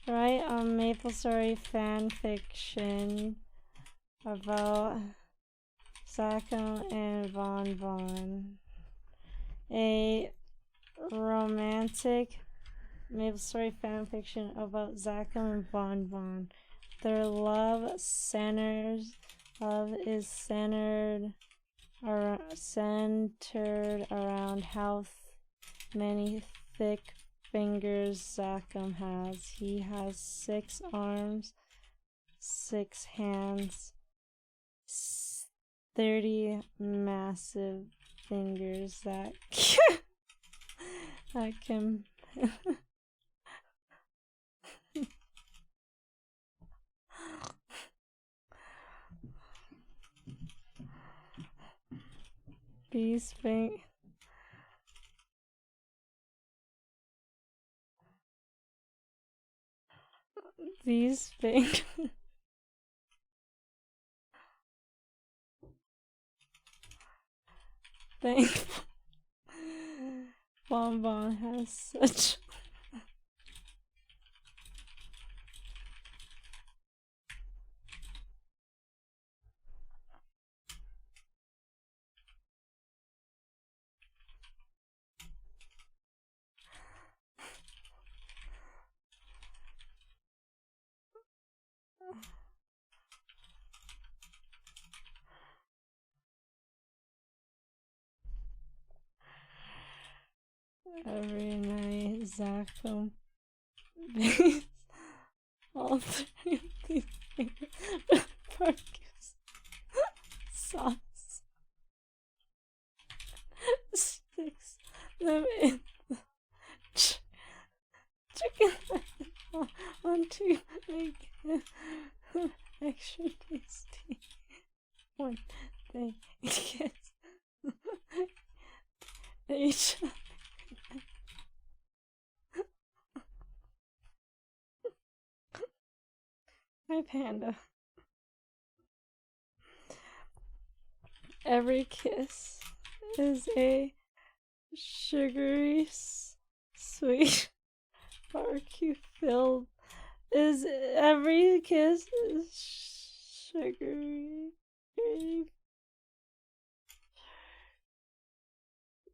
write a MapleStory fanfiction about Zachem and Bonbon. A romantic MapleStory fanfiction about Zachem and Bonbon. Their love is centered around how many thick fingers Zachem has. He has 6 arms, 6 hands, 30 massive fingers that can these fingers. Thankful Bonbon has such every night Zachem bathes all 3 of these fingers with barbecue sauce, sticks them in the chicken onto make it extra tasty when they kiss each other. Hi, Panda. Every kiss is a sugary, sweet barbecue filled. Every kiss is sugary.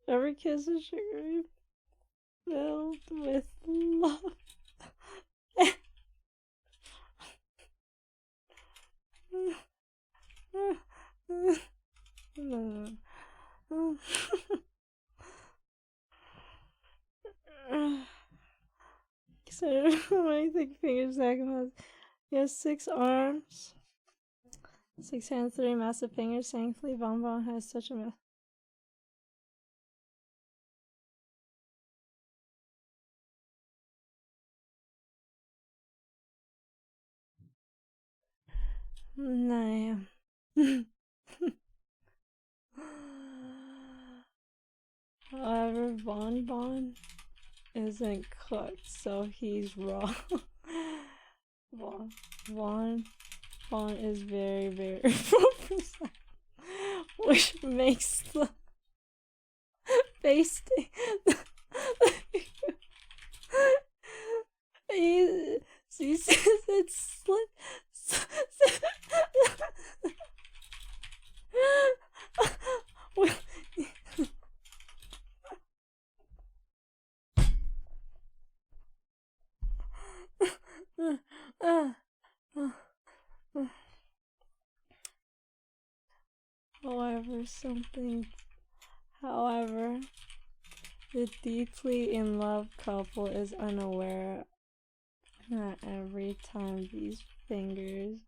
Every kiss is sugary, filled with love. So how many thick fingers Zachem has? He has 6 arms, 6 hands, 3 massive fingers. Thankfully, Bonbon has such a Naja. However, Bonbon isn't cooked, so he's raw. Bonbon is very, very 4%, which makes the basting he says it's slit. Well, however, the deeply in love couple is unaware that every time these fingers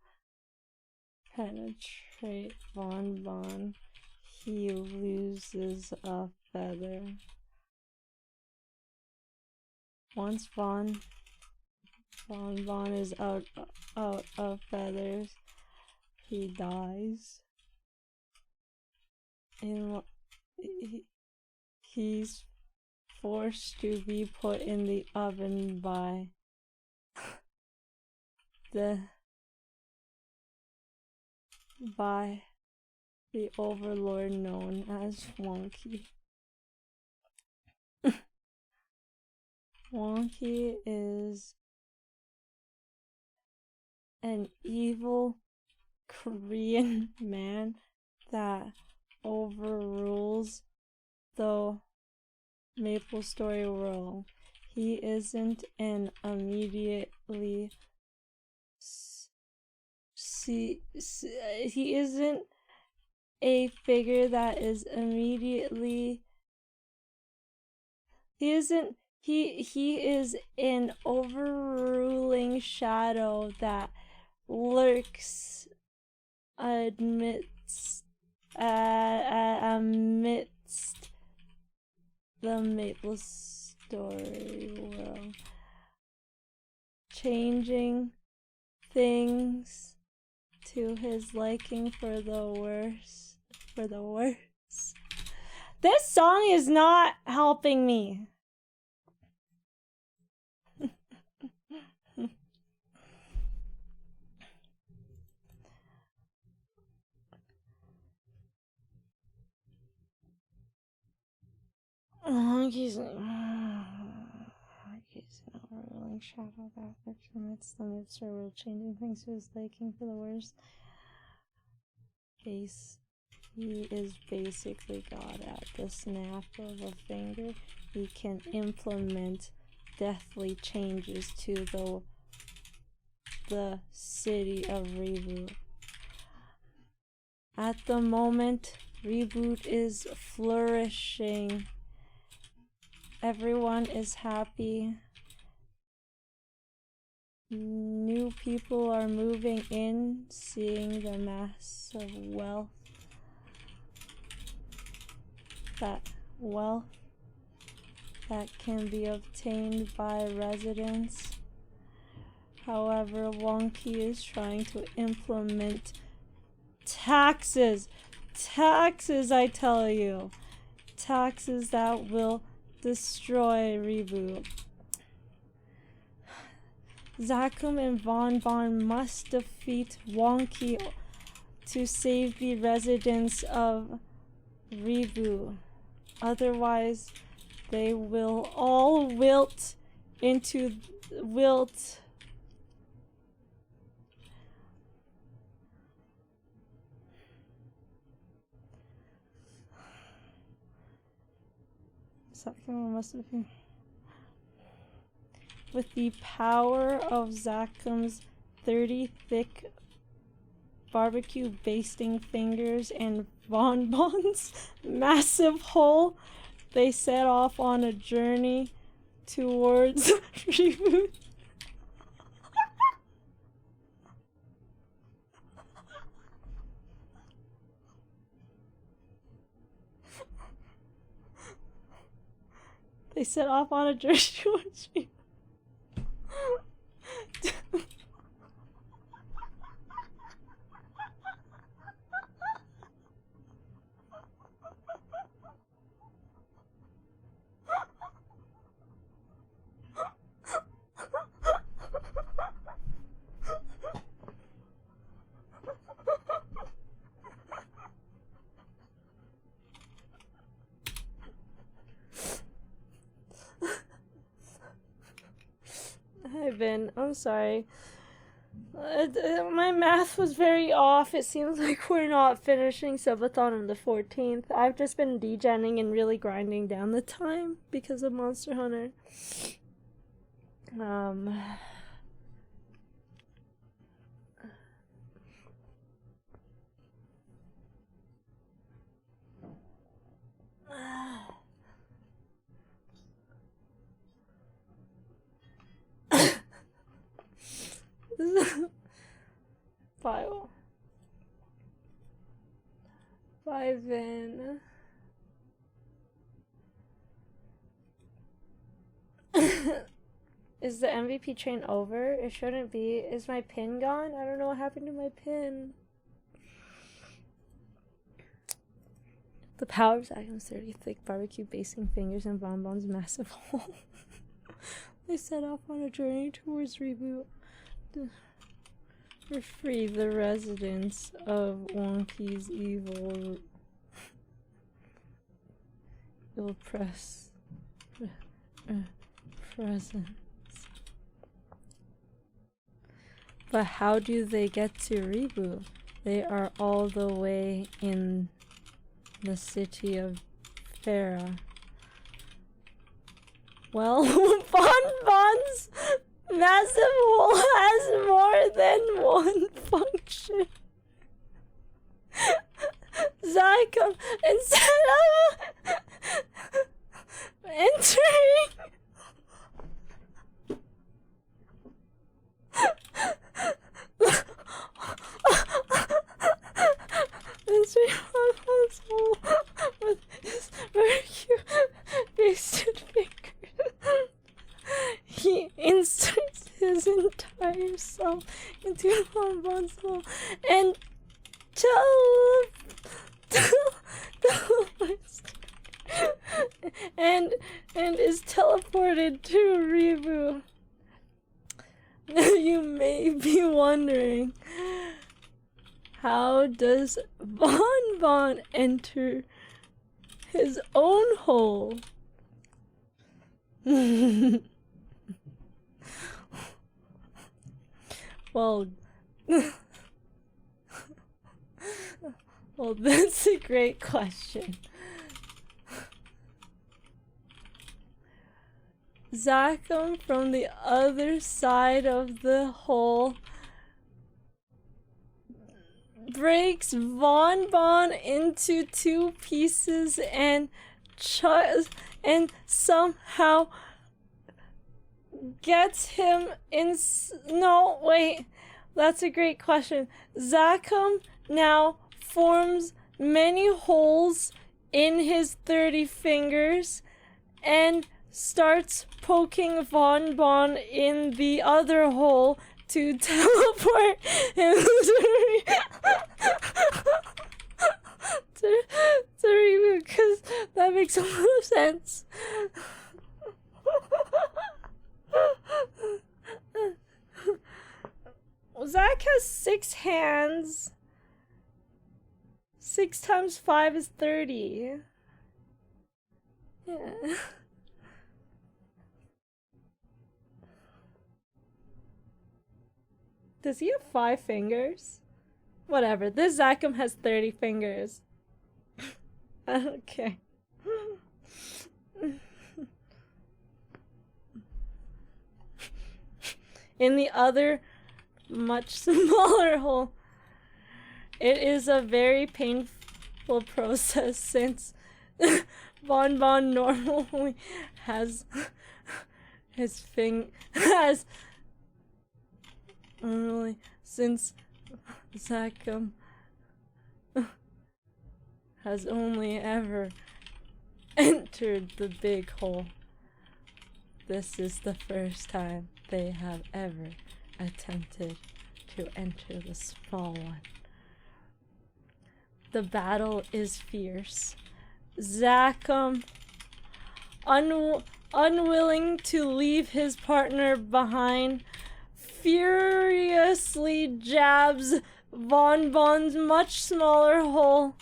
penetrate Bonbon, he loses a feather. Once Bonbon is out of feathers, he dies. He's forced to be put in the oven by the overlord known as Wonky. Wonky is an evil Korean man that overrules the MapleStory world. He isn't an immediately he isn't a figure that is immediately he is an overruling shadow that lurks amidst the MapleStory world, changing things to his liking for the worse. This song is not helping me. He's an overruling shadow that lurks amidst the MapleStory world, changing things to his liking for the worse. He is basically God. At the snap of a finger, he can implement deathly changes to the city of Reboot. At the moment, Reboot is flourishing. Everyone is happy. New people are moving in, seeing the mass of wealth. That wealth that can be obtained by residents. However, Wonky is trying to implement taxes. Taxes, I tell you. Taxes that will destroy Reboot. Zakum and Bonbon must defeat Wonky to save the residents of Reboot. Otherwise, they will all wilt. Zakum must defeat. With the power of Zakum's 30 thick barbecue basting fingers and Bonbon's massive hole, they set off on a journey towards Reboot. They set off on a journey towards Reboot. Hi, Ben. I'm sorry. My math was very off. It seems like we're not finishing Subathon on the 14th. I've just been degenning and really grinding down the time because of Monster Hunter. File. 5 in. Is the MVP train over? It shouldn't be. Is my pin gone? I don't know what happened to my pin. The power of Zakum's 30 thick barbecue basting fingers and Bonbon's massive hole. They set off on a journey towards Reboot. To free the residents of Wonky's evil presence. But how do they get to Reboot? They are all the way in the city of Farah. Well, Bonbon's massive hole has more than one function. Zycum, instead of entering with his very cute wasted fingers, he inserts his entire self into Bonbon's hole and and is teleported to Reboot. You may be wondering, how does Bonbon enter his own hole? Well, well, that's a great question. Zachem from the other side of the hole breaks Bonbon into two pieces and somehow gets him in. No, wait, that's a great question. Zachem now forms many holes in his 30 fingers and starts poking Bonbon in the other hole to teleport him to Reboot, because that makes a lot of sense. Zach has 6 hands. 6 times 5 is 30. Yeah. Does he have 5 fingers? Whatever, this Zachem has 30 fingers. I don't care. In the other, much smaller hole, it is a very painful process since Bonbon normally has since Zachem has only ever entered the big hole. This is the first time they have ever attempted to enter the small one. The battle is fierce. Zachem, unwilling to leave his partner behind, furiously jabs Bonbon's much smaller hole.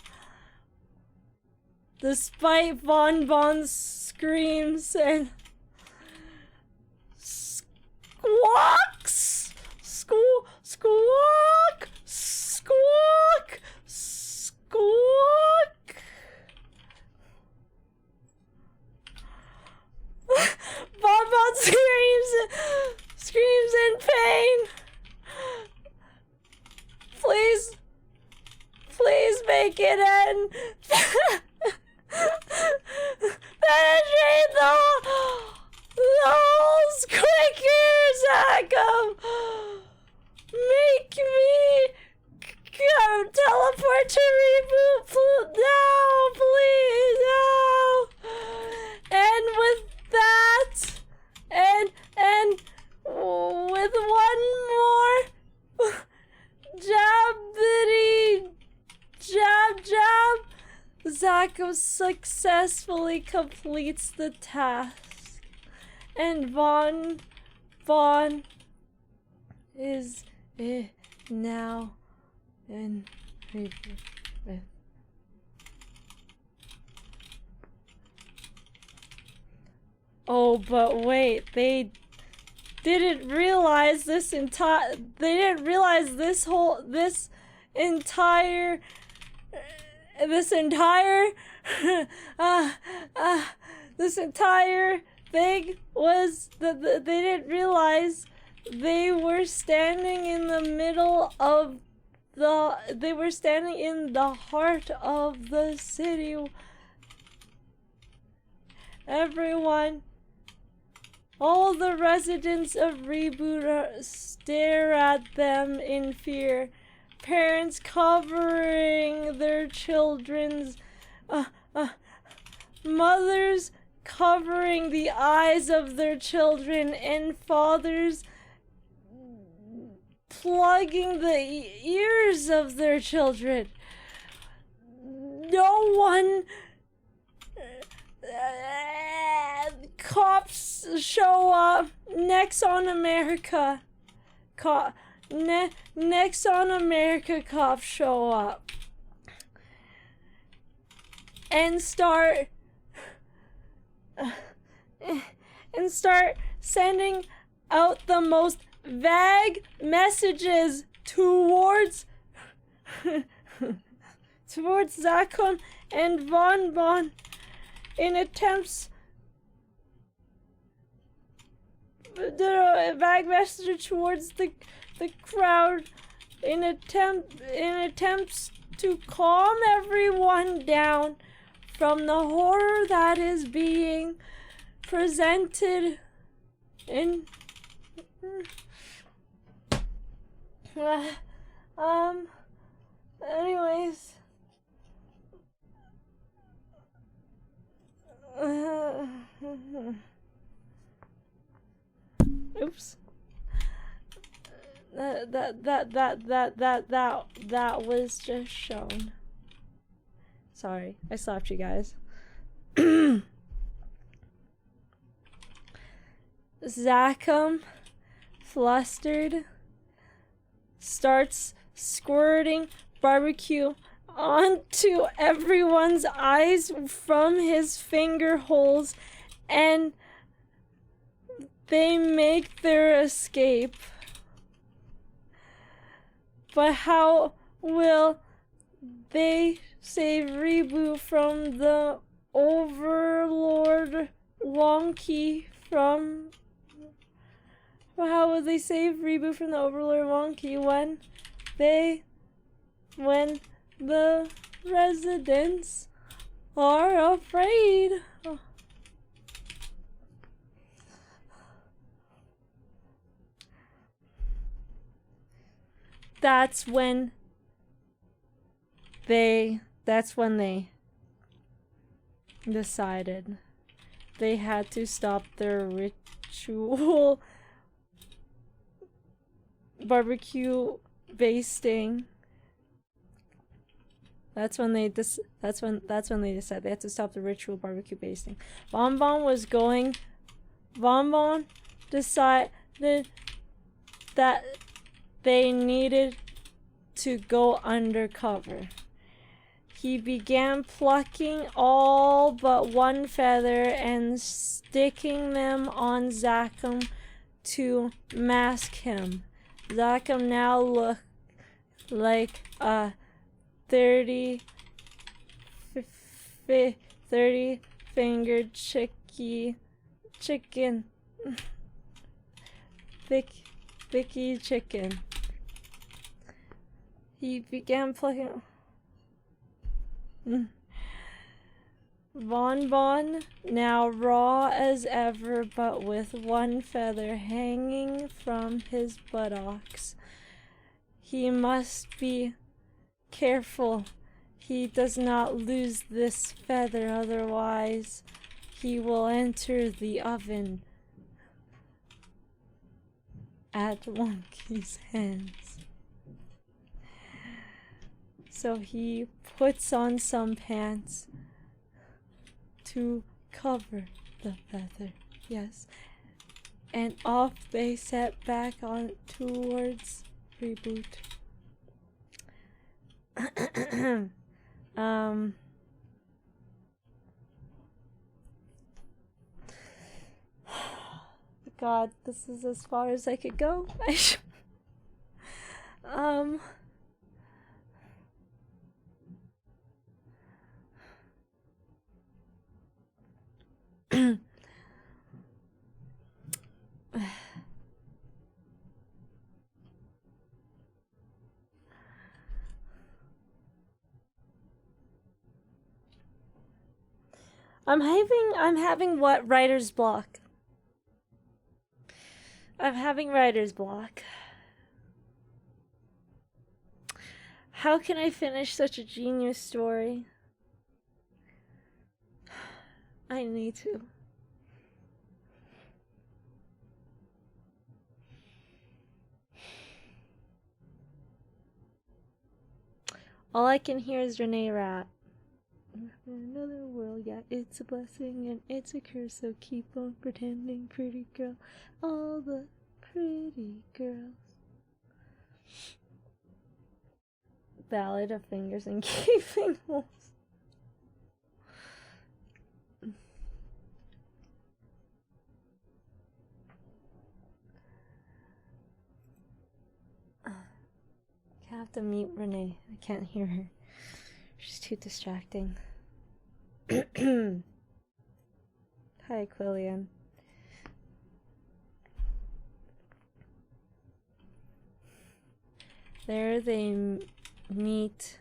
Despite Bonbon's screams and squawks, squawk, squawk, squawk. Bonbon screams in pain. Please make it end. Penetrate the holes quicker, Zachem. Make me teleport to Reboot now, please, now. And with that, and with one more jab, Zachem successfully completes the task, and Bon is now in Reboot with. Oh, but wait, they didn't realize this entire this entire thing was that they didn't realize they were standing in the middle of they were standing in the heart of the city. Everyone, all the residents of Reboot stare at them in fear. Parents covering their children's mothers covering the eyes of their children, and fathers plugging the ears of their children. No one. Cops show up. Next on America. Next on America, cops show up and start sending out the most vague messages towards Zakon and Von Bon in attempts vague message towards the crowd in attempts to calm everyone down from the horror that is being presented in anyways, oops. That was just shown. Sorry, I slapped you guys. Zakum, flustered, starts squirting barbecue onto everyone's eyes from his finger holes, and they make their escape. But how will they save Reboot from the Overlord Wonky from... How will they save Reboot from the Overlord Wonky when the residents are afraid? Oh. That's when they decided they had to stop their ritual barbecue basting. That's when they decided they had to stop the ritual barbecue basting. Bonbon decided that they needed to go undercover. He began plucking all but one feather and sticking them on Zakum to mask him. Zakum now looked like a 30-fingered chicken. Thicky chicken. He began plucking. Bonbon, now raw as ever, but with one feather hanging from his buttocks. He must be careful he does not lose this feather, otherwise he will enter the oven at Wonky's hands. So he puts on some pants to cover the feather, yes, and off they set back on towards Reboot. God, this is as far as I could go. I'm having what? Writer's block. I'm having writer's block. How can I finish such a genius story? I need to. All I can hear is Renee Rat. Another world, yeah, it's a blessing and it's a curse, so keep on pretending, pretty girl. All the pretty girls. Ballad of Fingers and Keeping Holes. I have to mute Renee. I can't hear her. She's too distracting. Hi, Quillian. There they meet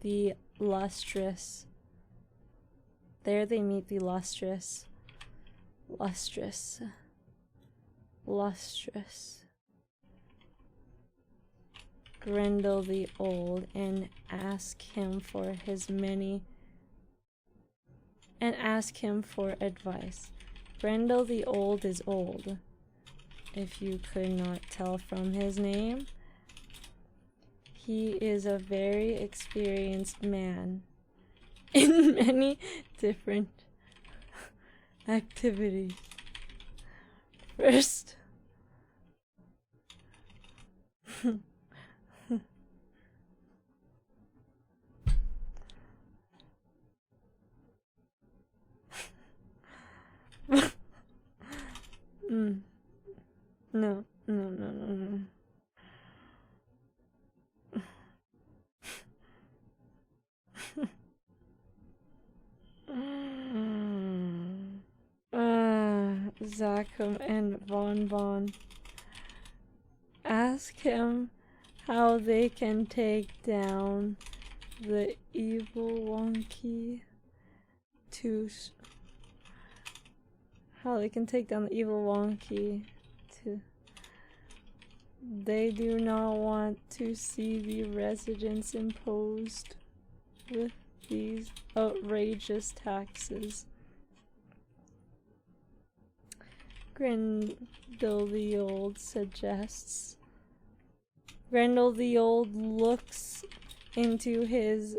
the lustrous. There they meet the lustrous. Lustrous. Grendel the Old and ask him for advice. Grendel the Old is old, if you could not tell from his name. He is a very experienced man in many different activities. First, No. Zachem and Bonbon. Ask him how they can take down the evil Wonky to they do not want to see the residents imposed with these outrageous taxes. Grendel the Old suggests. Grendel the Old looks into his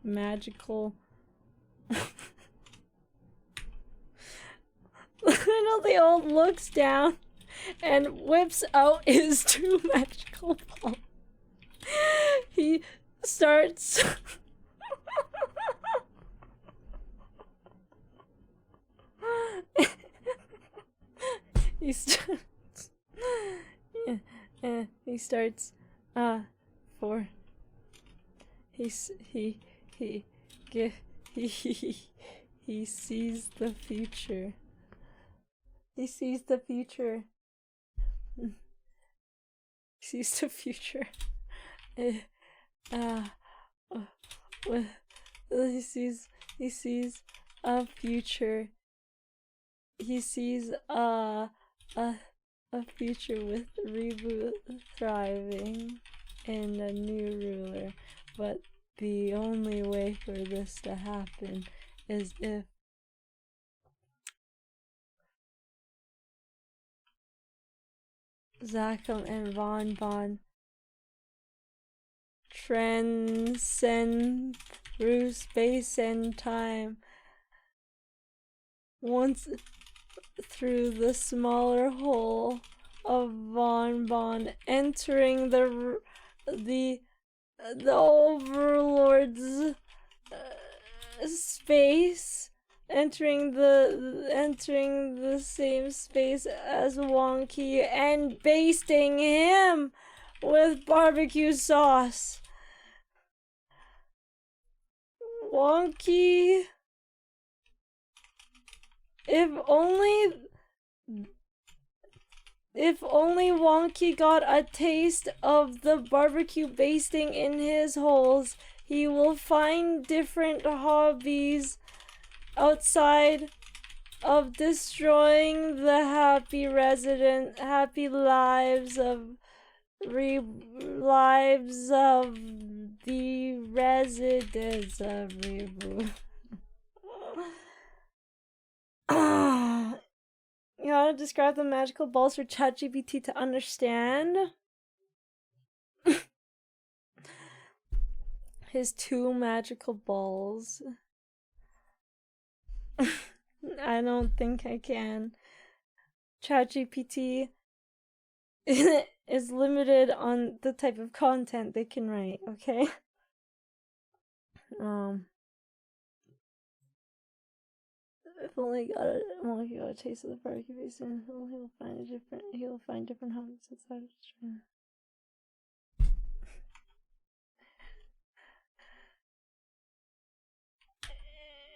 magical Grendel the Old looks down and whips out his two magical balls. He starts he sees the future. He sees the future. He sees a future. He sees a future with Reboot thriving and a new ruler, but the only way for this to happen is if Zachem and Bonbon transcend through space and time. Once through the smaller hole of Bonbon, entering the Overlord's space entering the same space as Wonky and basting him with barbecue sauce. Wonky, if only Wonky got a taste of the barbecue basting in his holes, he will find different hobbies outside of destroying the happy lives of the residents of Reboot. You want to describe the magical balls for ChatGPT to understand? His 2 magical balls. I don't think I can. ChatGPT is limited on the type of content they can write, okay? If only got a taste of the barbecue basin, he'll find different hobbies outside of China.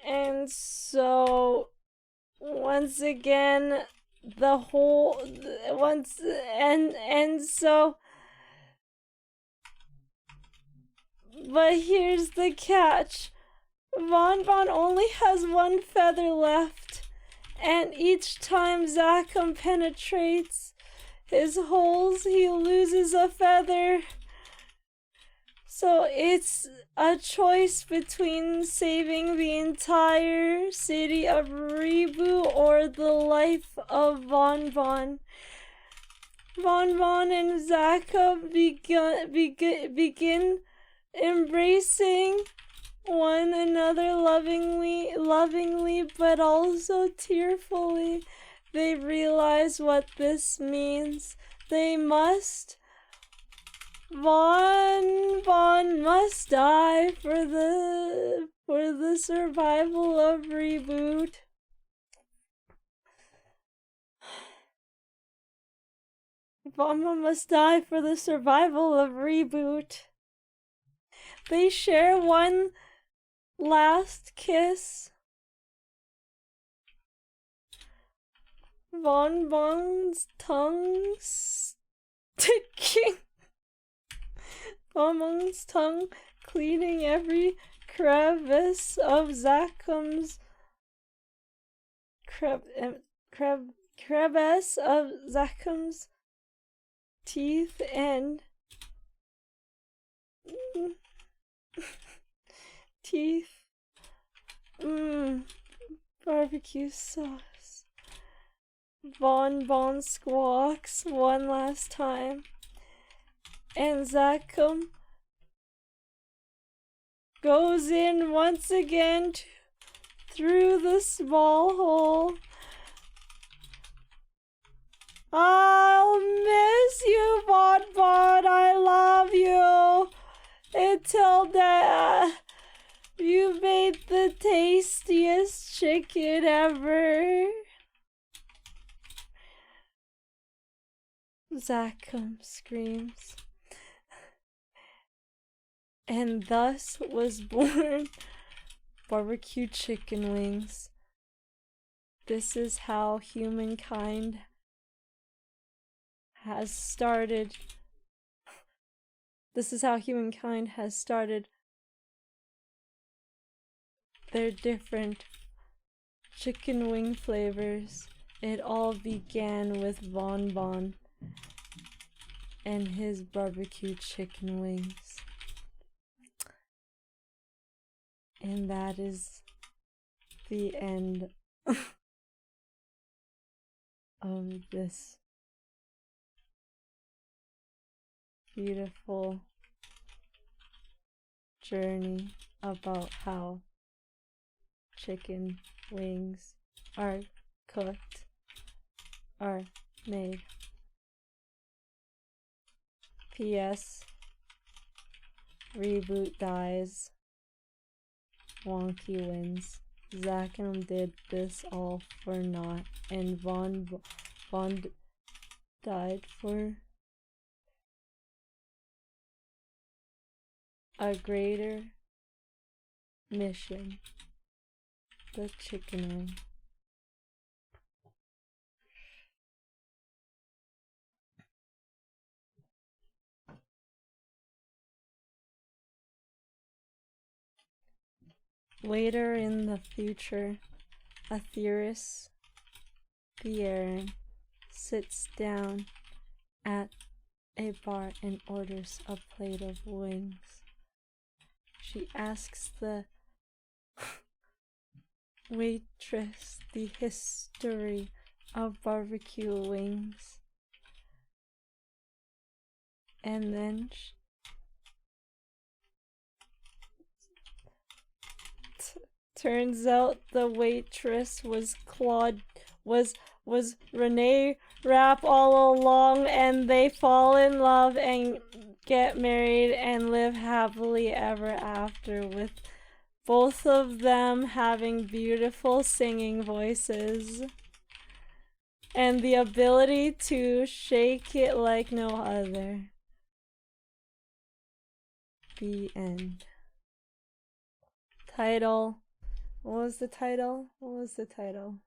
And so once again but here's the catch. Von only has 1 feather left, and each time Zachem penetrates his holes, he loses a feather. So it's a choice between saving the entire city of Reboot or the life of Von. Von and Zachem begin embracing one another lovingly, but also tearfully. They realize what this means. Von must die for the survival of Reboot. Von must die for the survival of Reboot. They share one last kiss. Bon's tongue sticking. Bon's tongue cleaning every crevice of Zachem's crevice of Zachem's teeth and teeth. Barbecue sauce. Von squawks one last time, and Zachem goes in once again through the small hole. I'll miss you, Von. I love you. Until death. You made the tastiest chicken ever. Zachem screams. And thus was born barbecue chicken wings. This is how humankind has started. This is how humankind has started their different chicken wing flavors. It all began with Von and his barbecue chicken wings. And that is the end of this beautiful journey about how chicken wings are cooked, are made. P.S. Reboot dies. Wonky wins. Zachem did this all for naught, and Von died for a greater mission. The chicken wing. Later in the future, Athyris, the Aaron, sits down at a bar and orders a plate of wings. She asks the waitress the history of barbecue wings, and then turns out the waitress was Renee Rapp all along, and they fall in love and get married and live happily ever after, with both of them having beautiful singing voices and the ability to shake it like no other. The end. Title. What was the title? What was the title?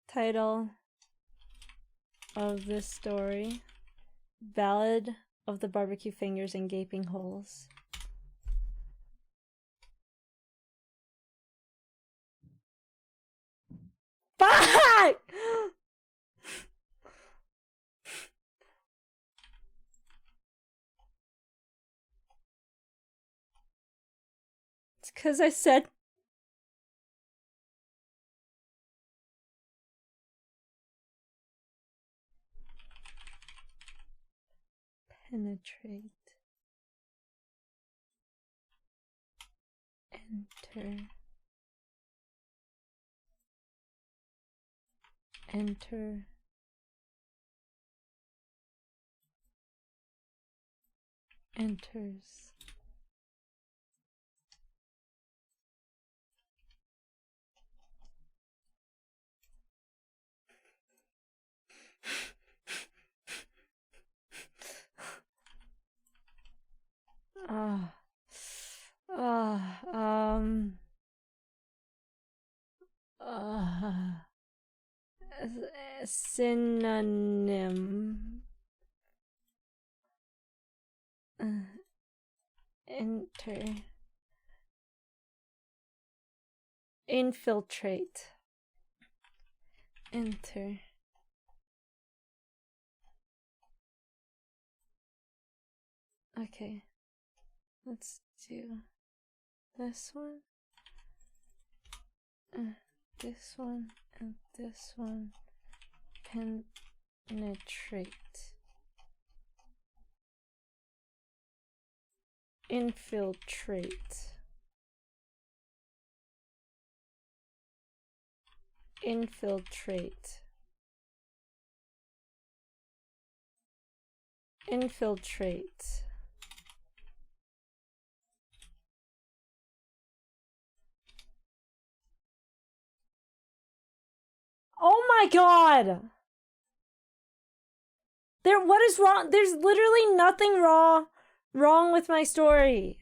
Title of this story: Ballad of the Barbecue Fingers and Gaping Holes. Fuck! It's 'cause I said penetrate. Enter. Enter. Enters. Synonym. Enter. Infiltrate. Enter. Okay. Let's do this one. This one and this one. Penetrate. Infiltrate. Infiltrate. Infiltrate. Oh my god! What is wrong? There's literally nothing wrong with my story.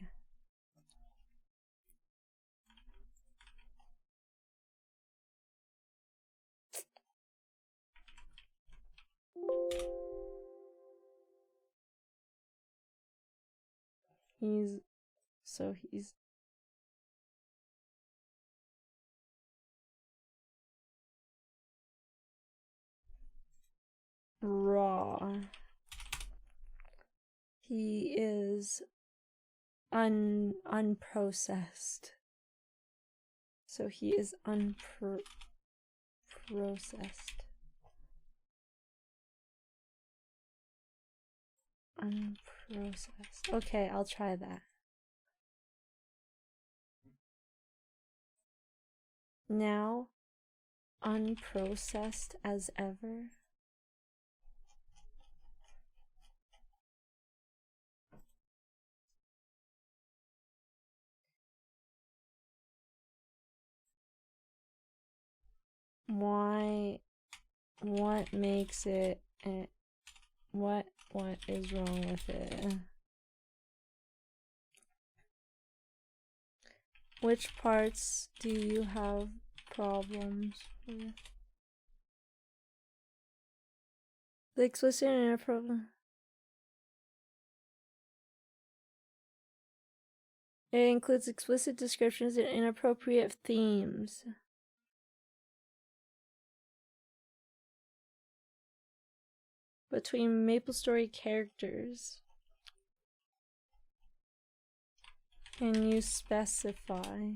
He's raw. He is unprocessed. So he is unprocessed. Unprocessed. Okay, I'll try that. Now, unprocessed as ever. Why? What makes it? What is wrong with it? Which parts do you have problems with? The explicit and inappropriate. It includes explicit descriptions and inappropriate themes. Between MapleStory characters. Can you specify?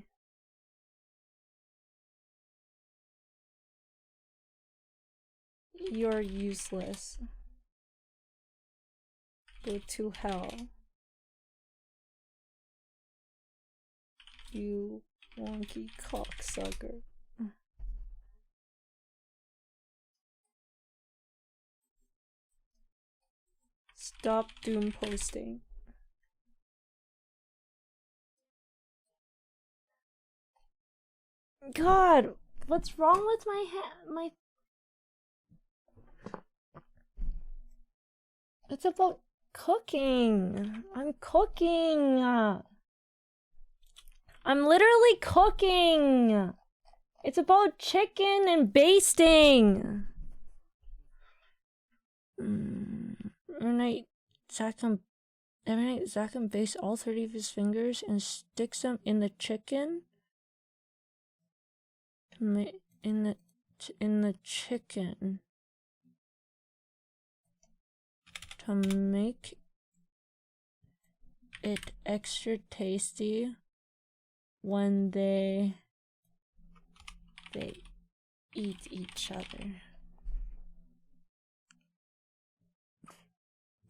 You're useless. Go to hell. You wonky cocksucker. Stop doom posting. God, what's wrong with my my? It's about cooking. I'm cooking. I'm literally cooking. It's about chicken and basting. Every night, Zach bastes all 30 of his fingers and sticks them in the chicken. In the chicken. To make it extra tasty when they eat each other.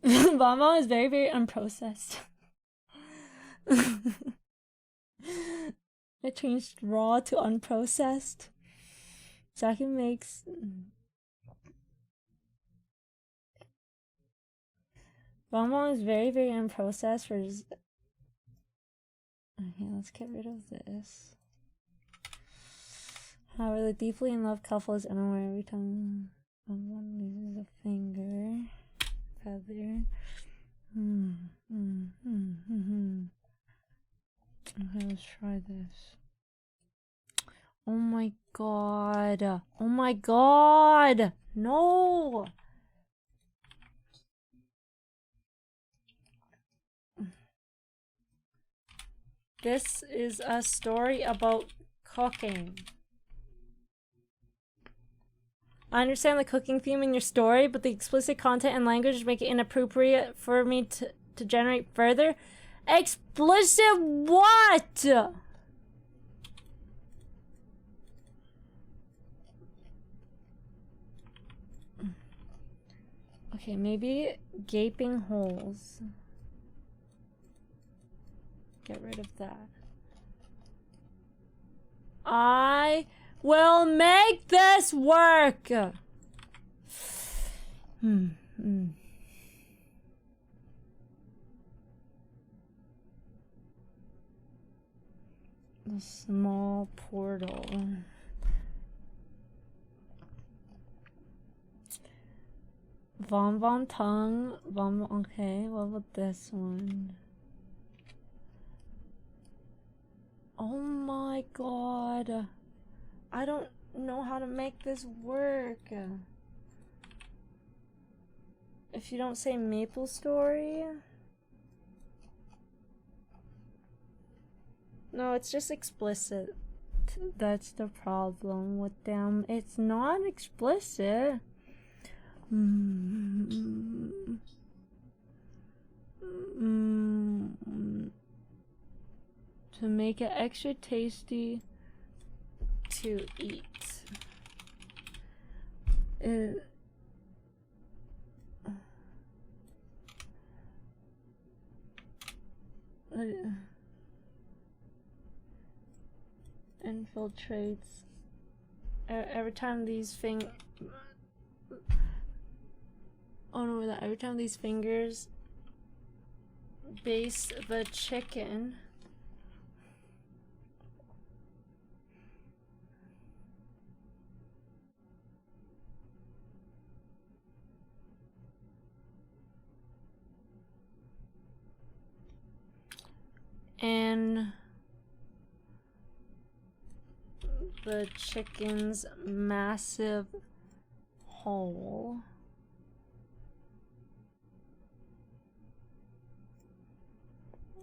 Mama is very, very unprocessed. It changed raw to unprocessed. Zaki makes... Mama is very, very unprocessed for... Okay, let's get rid of this. However, the deeply in love couple is unaware every time someone loses a finger. Feather. Okay, let's try this. Oh my god. Oh my god. No. This is a story about cooking. I understand the cooking theme in your story, but the explicit content and language make it inappropriate for me to generate further. Explicit what? Okay, maybe gaping holes. Get rid of that. I will make this work. The small portal. Von tongue. Okay, what about this one? Oh my god. I don't know how to make this work. If you don't say MapleStory. No, it's just explicit. That's the problem with them. It's not explicit. To make it extra tasty to eat. Infiltrates every time these every time these fingers baste the chicken, the chicken's massive hole.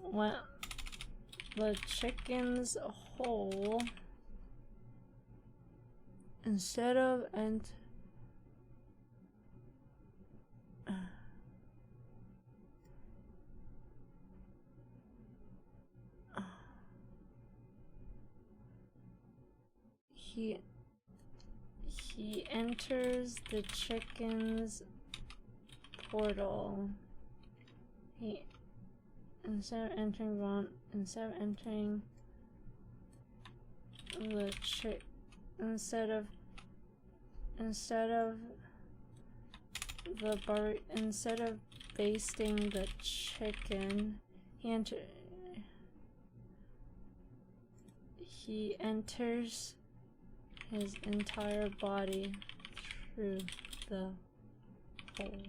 Well, the chicken's hole, instead of he enters the chicken's portal. Instead of entering the instead of basting the chicken, he enters his entire body through the hole.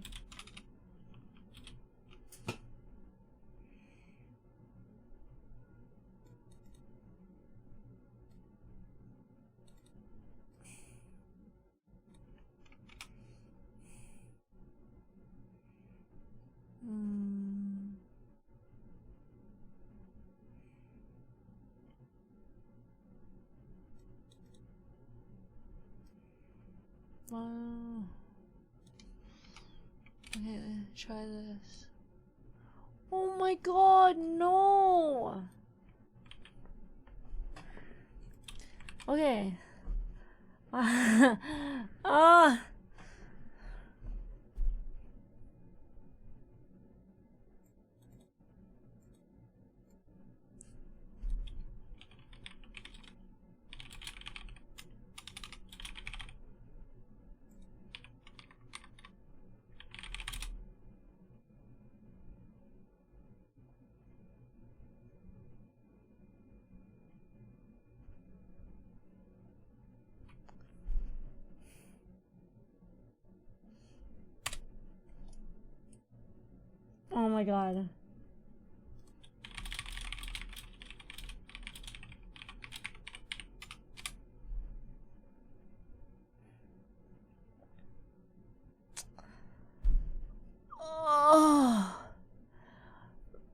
Wow. Okay, try this. Oh my god, no! Okay. Oh my god. Oh.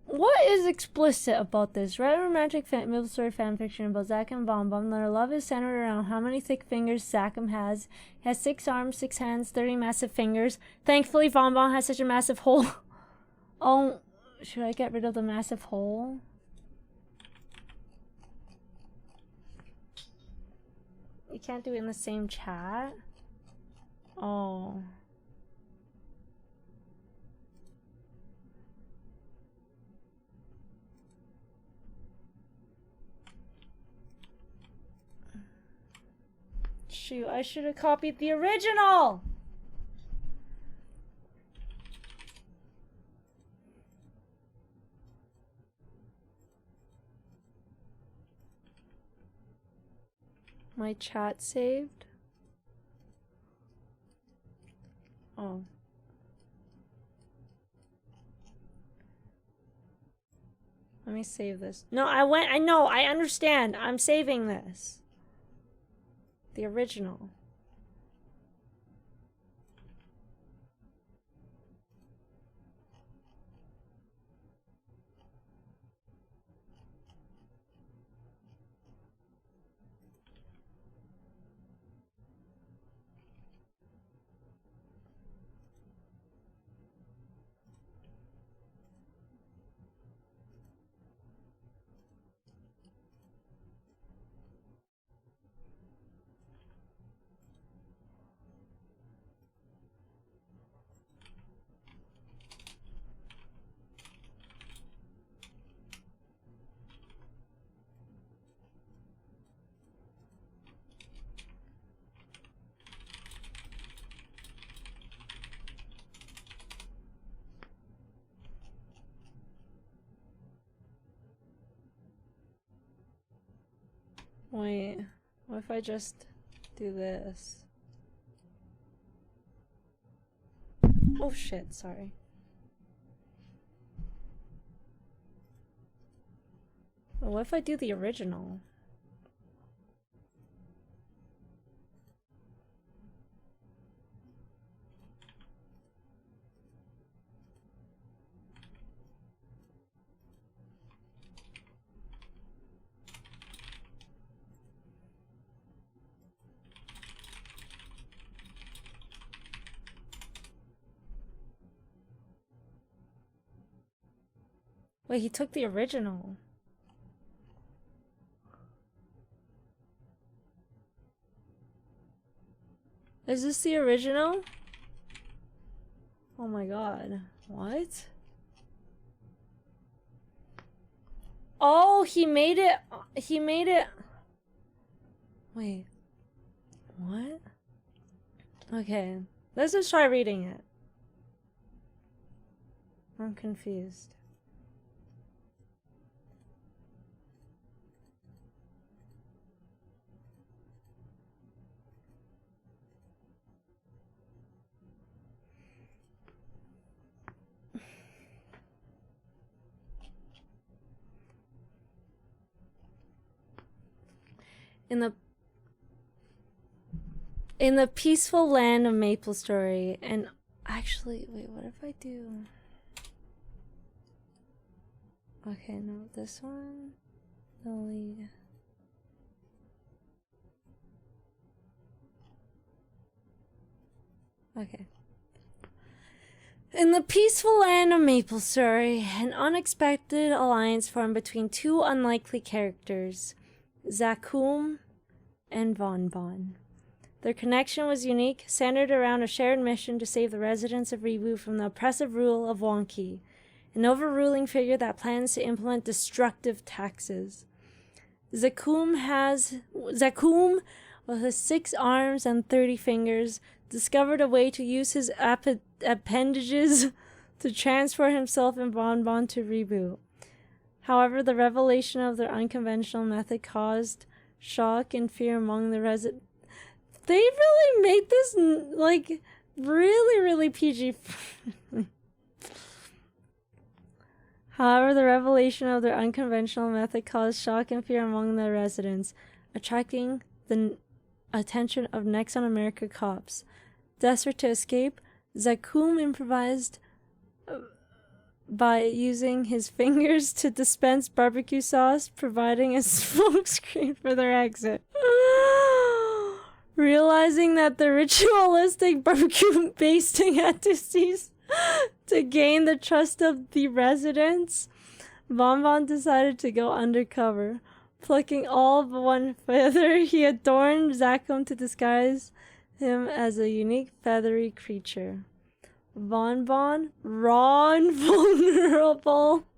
What is explicit about this? Write a romantic MapleStory fanfiction about Zack and Bomb. Their love is centered around how many thick fingers Zackham has. He has 6 arms, 6 hands, 30 massive fingers. Thankfully, Bomb has such a massive hole. Oh, should I get rid of the massive hole? You can't do it in the same chat? Oh. Shoot, I should have copied the original! My chat saved? Oh. Let me save this. No, I know, I understand. I'm saving this. The original. Wait, what if I just do this? Oh shit, sorry. What if I do the original? Wait, he took the original. Is this the original? Oh my god. What? Oh, he made it. He made it. Wait. What? Okay. Let's just try reading it. I'm confused. In the peaceful land of MapleStory, and actually, wait, what if I do? Okay, no, this one, delete. Okay. In the peaceful land of MapleStory, an unexpected alliance formed between two unlikely characters, Zakum and Bonbon. Their connection was unique, centered around a shared mission to save the residents of Rebu from the oppressive rule of Wonky, an overruling figure that plans to implement destructive taxes. Zakum, with his 6 arms and 30 fingers, discovered a way to use his appendages to transfer himself and Bonbon to Rebu. However, the revelation of their unconventional method caused shock and fear among the residents. They really made this, like, really PG. However, the revelation of their unconventional method caused shock and fear among the residents, attracting the attention of Next on America cops. Desperate to escape, Zakum improvised by using his fingers to dispense barbecue sauce, providing a smokescreen for their exit. Realizing that the ritualistic barbecue basting had to cease to gain the trust of the residents, Bonbon decided to go undercover. Plucking all but one feather, he adorned Zakum to disguise him as a unique feathery creature. Bonbon, raw and vulnerable,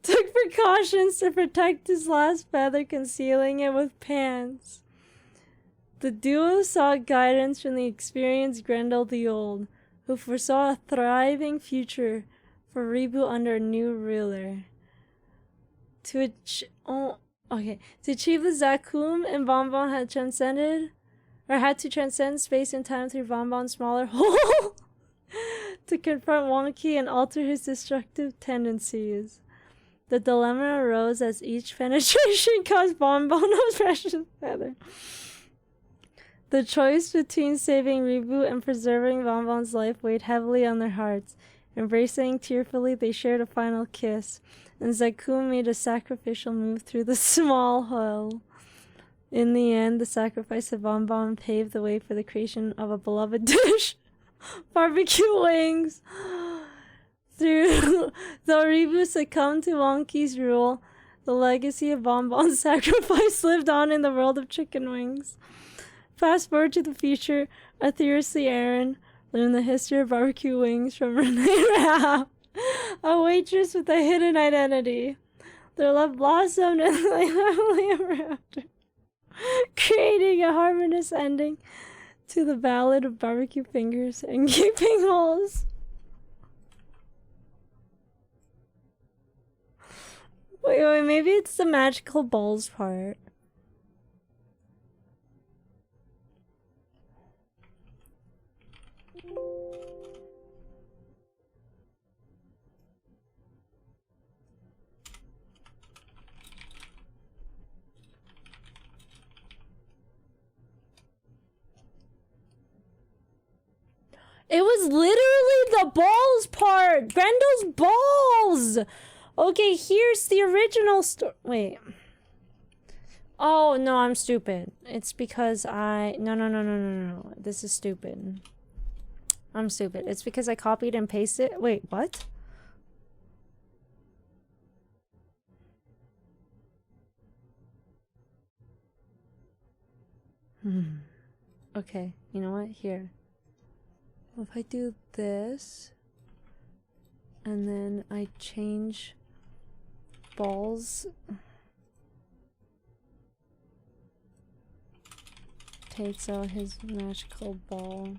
took precautions to protect his last feather, concealing it with pants. The duo sought guidance from the experienced Grendel the Old, who foresaw a thriving future for Rebu under a new ruler. To achieve the Zakum and Bonbon had to transcend space and time through Bonbon's smaller hole to confront Wonky and alter his destructive tendencies. The dilemma arose as each penetration caused Bonbon a precious feather. The choice between saving Rebu and preserving Bonbon's life weighed heavily on their hearts. Embracing tearfully, they shared a final kiss, and Zakum made a sacrificial move through the small hole. In the end, the sacrifice of Bonbon paved the way for the creation of a beloved dish, barbecue wings. Though Rebu succumbed to Wonky's rule, the legacy of Bonbon's sacrifice lived on in the world of chicken wings. Fast forward to the future, Athyris the Aaron learned the history of barbecue wings from Renee Rapp, a waitress with a hidden identity. Their love blossomed and they happily ever after, creating a harmonious ending to the ballad of barbecue fingers and gaping holes. Wait, maybe it's the magical balls part. literally the balls part. Grendel's balls. Okay, here's the original story. Wait. Oh, no, I'm stupid. It's because No. This is stupid. I'm stupid. It's because I copied and pasted it. Wait, what? Okay, you know what? Here. If I do this, and then I change balls, takes out his magical ball.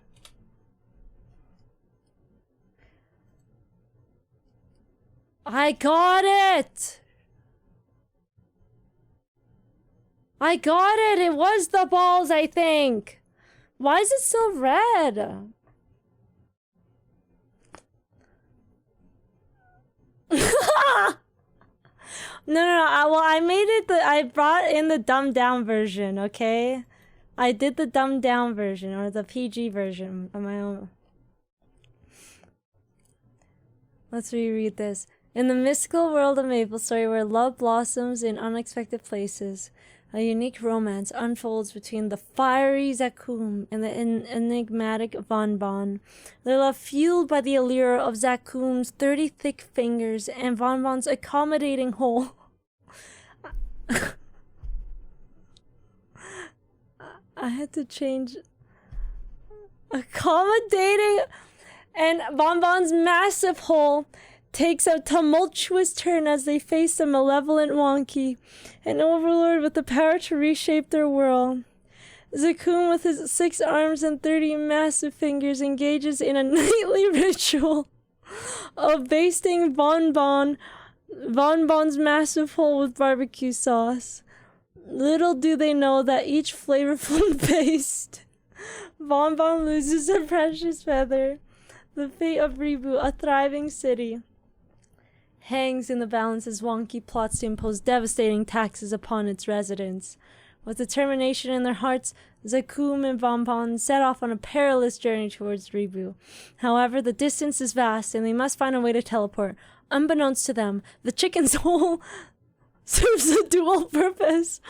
I got it! I got it! It was the balls, I think! Why is it still red? No. Well, I made it I brought in the dumbed down version, okay? I did the dumbed down version, or the PG version of my own. Let's reread this. In the mystical world of MapleStory, where love blossoms in unexpected places, a unique romance unfolds between the fiery Zakum and the enigmatic Bonbon. Their love fueled by the allure of Zakum's 30 thick fingers and Bonbon's accommodating hole. I had to change accommodating, and Bonbon's massive hole takes a tumultuous turn as they face the malevolent Wonky, an overlord with the power to reshape their world. Zakum, with his 6 arms and 30 massive fingers, engages in a nightly ritual of basting Bonbon's massive hole with barbecue sauce. Little do they know that each flavorful baste, Bonbon loses a precious feather. The fate of Reboot, a thriving city, hangs in the balance as Wonky plots to impose devastating taxes upon its residents. With determination in their hearts, Zakum and Bonbon set off on a perilous journey towards Reboot. However, the distance is vast and they must find a way to teleport. Unbeknownst to them, the chicken's hole serves a dual purpose.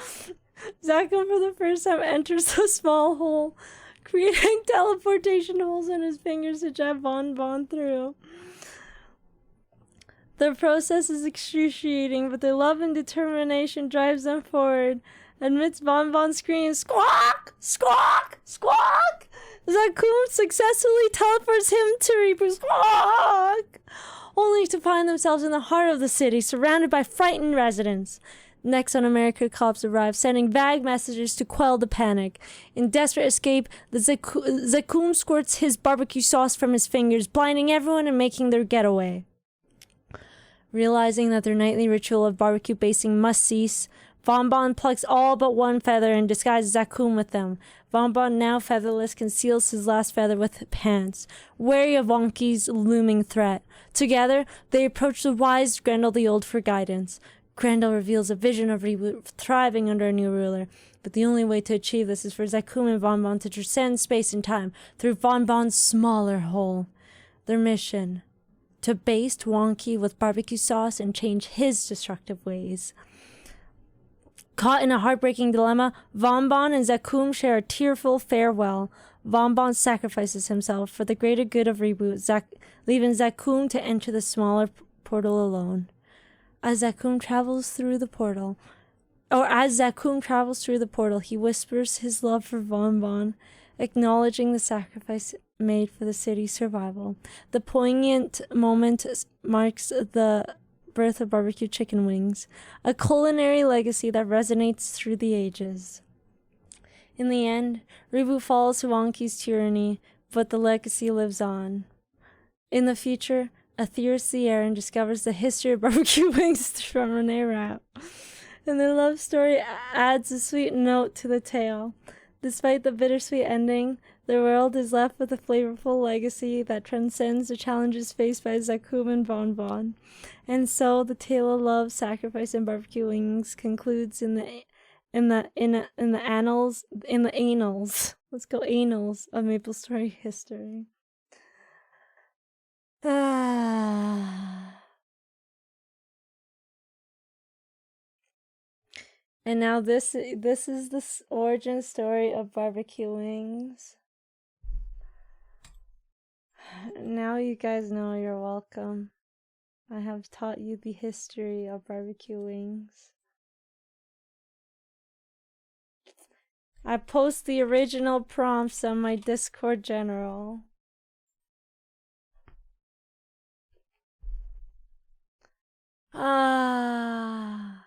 Zakum for the first time enters the small hole, creating teleportation holes in his fingers to drive Bonbon through. The process is excruciating, but their love and determination drives them forward. Amidst Bonbon's screams, "Squawk! Squawk! Squawk!" Zakum successfully teleports him to Reboot. Squawk! Only to find themselves in the heart of the city, surrounded by frightened residents. Next, Unamerica cops arrive, sending vague messages to quell the panic. In desperate escape, the Zakum squirts his barbecue sauce from his fingers, blinding everyone and making their getaway. Realizing that their nightly ritual of barbecue basting must cease, Bonbon plucks all but one feather and disguises Zakum with them. Bonbon, now featherless, conceals his last feather with pants, wary of Wonky's looming threat. Together, they approach the wise Grendel the Old for guidance. Grendel reveals a vision of Reboot thriving under a new ruler, but the only way to achieve this is for Zakum and Bonbon to transcend space and time through Bonbon's smaller hole. Their mission: to baste Wonky with barbecue sauce and change his destructive ways. Caught in a heartbreaking dilemma, Bonbon and Zakum share a tearful farewell. Bonbon sacrifices himself for the greater good of Reboot, leaving Zakum to enter the smaller portal alone. As Zakum travels through the portal, he whispers his love for Bonbon, acknowledging the sacrifice made for the city's survival. The poignant moment marks the birth of barbecue chicken wings, a culinary legacy that resonates through the ages. In the end, Reboot falls to Wonky's tyranny, but the legacy lives on. In the future, Athyris the Aaron discovers the history of barbecue wings from Renee Rapp, and their love story adds a sweet note to the tale. Despite the bittersweet ending, the world is left with a flavorful legacy that transcends the challenges faced by Zakum and Bonbon. And so the tale of love, sacrifice, and barbecue wings concludes in the annals. Let's go annals of MapleStory history. And now this is the origin story of barbecue wings. Now you guys know you're welcome. I have taught you the history of barbecue wings. I post the original prompts on my Discord general. Ah.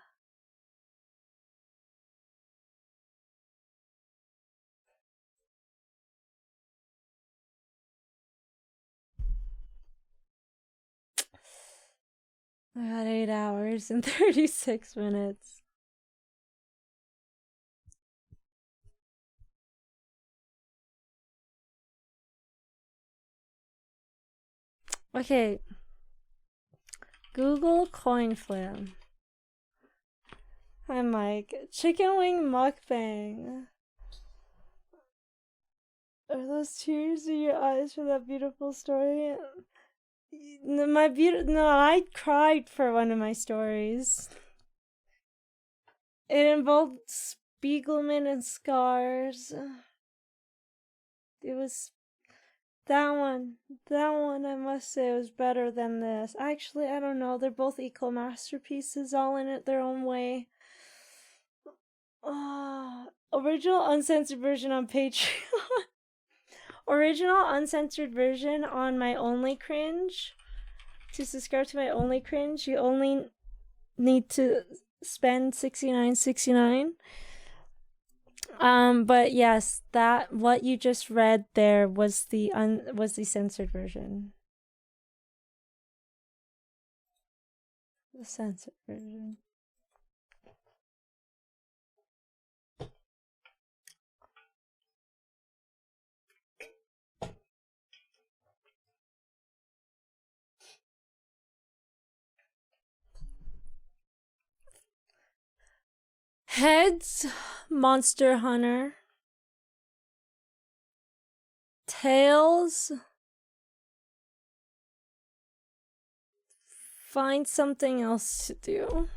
I had 8 hours and 36 minutes. Okay. Google coin flip. Hi, Mike. Chicken wing mukbang. Are those tears in your eyes for that beautiful story? No, I cried for one of my stories. It involved Spiegelman and scars. It was that one, I must say, was better than this. Actually, I don't know. They're both equal masterpieces, all in it their own way. Original uncensored version on Patreon. Original uncensored version on my Only Cringe. To subscribe to my Only Cringe, you only need to spend $69.69. But yes, that what you just read there was the censored version. The censored version. Heads, Monster Hunter. Tails, find something else to do.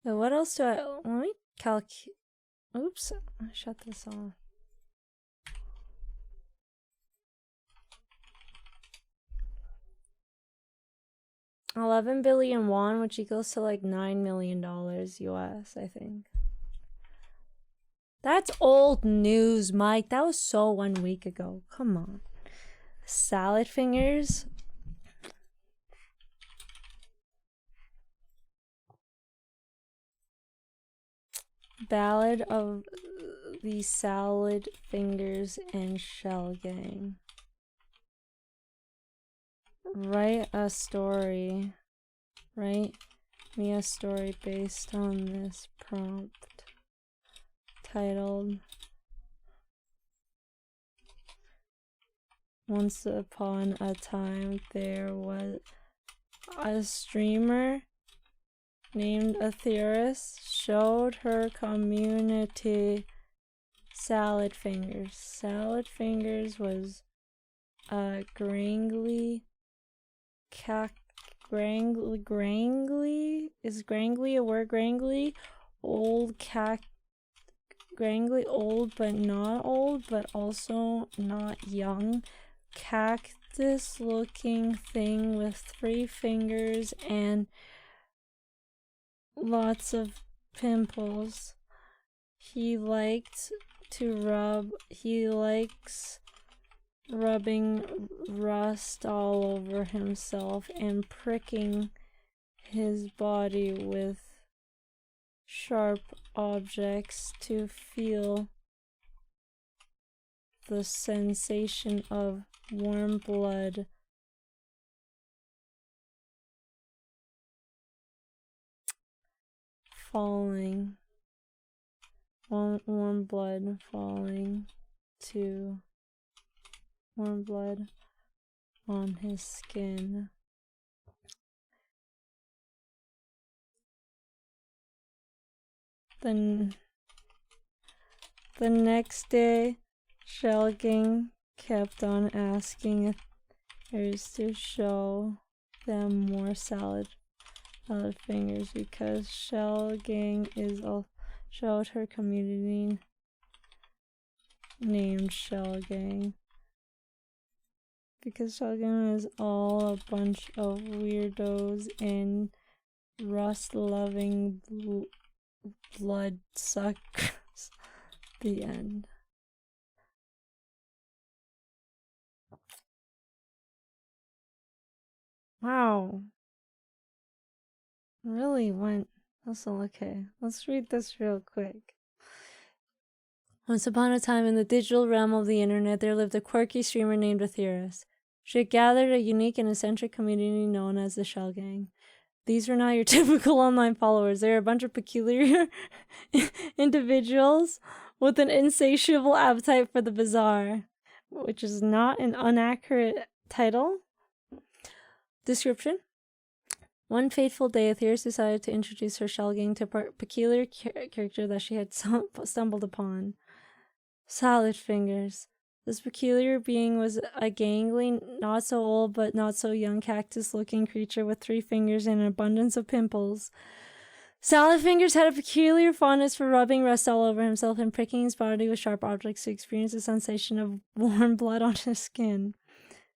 So what else do I... Let me calculate... Oops, I shut this off. $11 billion won, which equals to like $9 million US, I think. That's old news, Mike. That was so 1 week ago. Come on. Salad fingers. Ballad of the Salad Fingers and Shell Gang. Write a story. Write me a story based on this prompt. Titled Once upon a time there was a streamer named Athyris showed her community salad fingers. Salad fingers was a grangly grangly? Is grangly a word? Grangly? Grangly, old but not old, but also not young. Cactus looking thing with 3 fingers and lots of pimples. He likes rubbing rust all over himself and pricking his body with sharp objects to feel the sensation of warm blood falling. Warm blood on his skin. The next day, Shelgang kept on asking Athyris to show them more salad fingers because Shelgang showed her community named Shelgang. Because Shelgang is all a bunch of weirdos and rust-loving bloodsuckers. The end. Wow. Really went. Okay. Let's read this real quick. Once upon a time in the digital realm of the internet, there lived a quirky streamer named Athyris. She had gathered a unique and eccentric community known as the Shell Gang. These were not your typical online followers. They were a bunch of peculiar individuals with an insatiable appetite for the bizarre, which is not an inaccurate title. Description. One fateful day, Athyris decided to introduce her Shell Gang to a peculiar character that she had stumbled upon. Salad Fingers. This peculiar being was a gangly, not so old but not so young cactus-looking creature with 3 fingers and an abundance of pimples. Salad Fingers had a peculiar fondness for rubbing rust all over himself and pricking his body with sharp objects to experience the sensation of warm blood on his skin.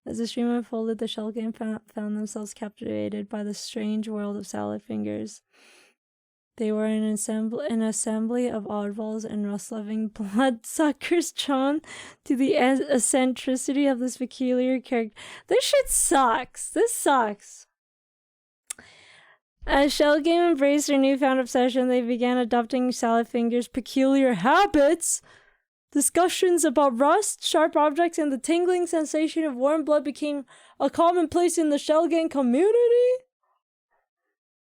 As the stream unfolded, the Shell Gang found themselves captivated by the strange world of Salad Fingers. They were an assembly of oddballs and rust-loving bloodsuckers drawn to the eccentricity of this peculiar character. This shit sucks. This sucks. As Shell Gang embraced their newfound obsession, they began adopting Salad Fingers' peculiar habits. Discussions about rust, sharp objects, and the tingling sensation of warm blood became a commonplace in the Shell Gang community.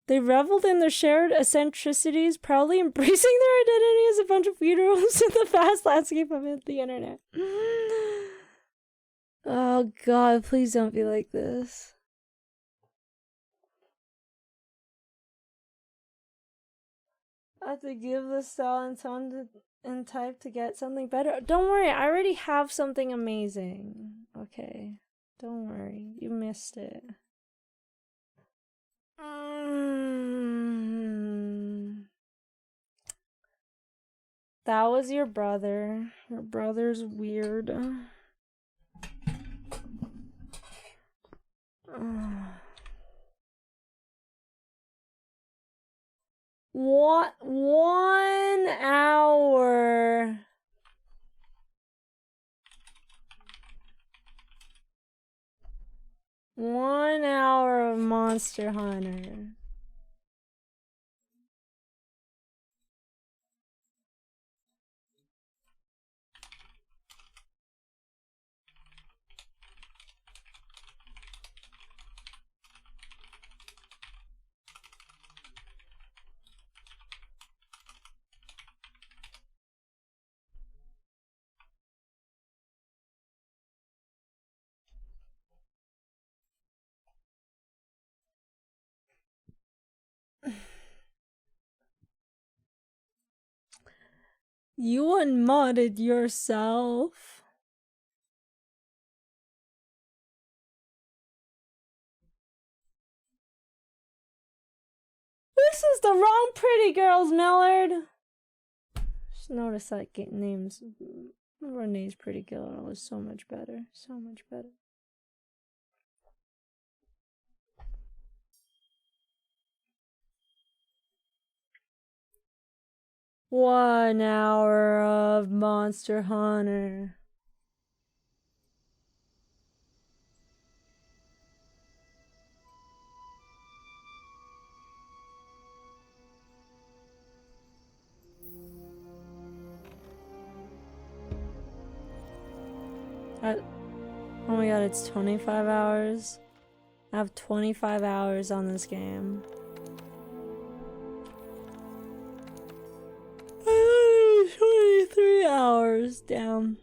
They reveled in their shared eccentricities, proudly embracing their identity as a bunch of weirdos in the vast landscape of the internet. Oh god, please don't be like this. I have to give this style and tone and type to get something better. Don't worry, I already have something amazing. Okay, don't worry, you missed it. That was your brother. Your brother's weird. What? 1 hour. One hour of Monster Hunter. You unmodded yourself. This is the wrong pretty girls, Millard. Just notice that names. Renee's pretty girl is so much better. So much better. One hour of Monster Hunter. Oh my god, it's 25 hours. I have 25 hours on this game. I thought it was 23 hours. Damn.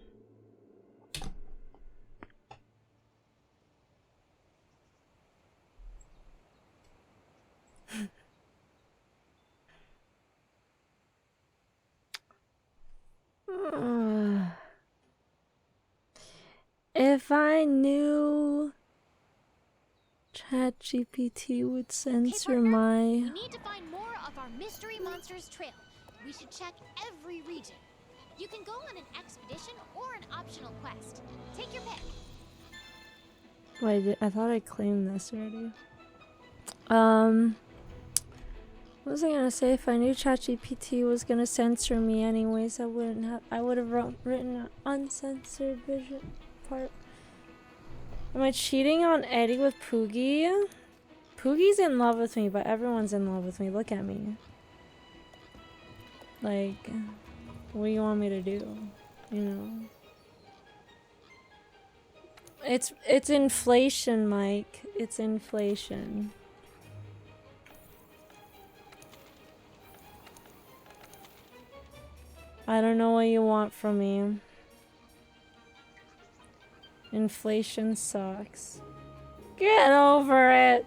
If I knew ChatGPT would censor partner, my... we need to find more of our mystery monsters trail. We should check every region. You can go on an expedition or an optional quest. Take your pick. Wait, I thought I claimed this already. What was I gonna say? If I knew ChatGPT was gonna censor me anyways, I would have written an uncensored vision part. Am I cheating on Eddie with Poogie? Poogie's in love with me, but everyone's in love with me. Look at me. Like, what do you want me to do? You know? It's inflation, Mike. It's inflation. I don't know what you want from me. Inflation sucks. Get over it!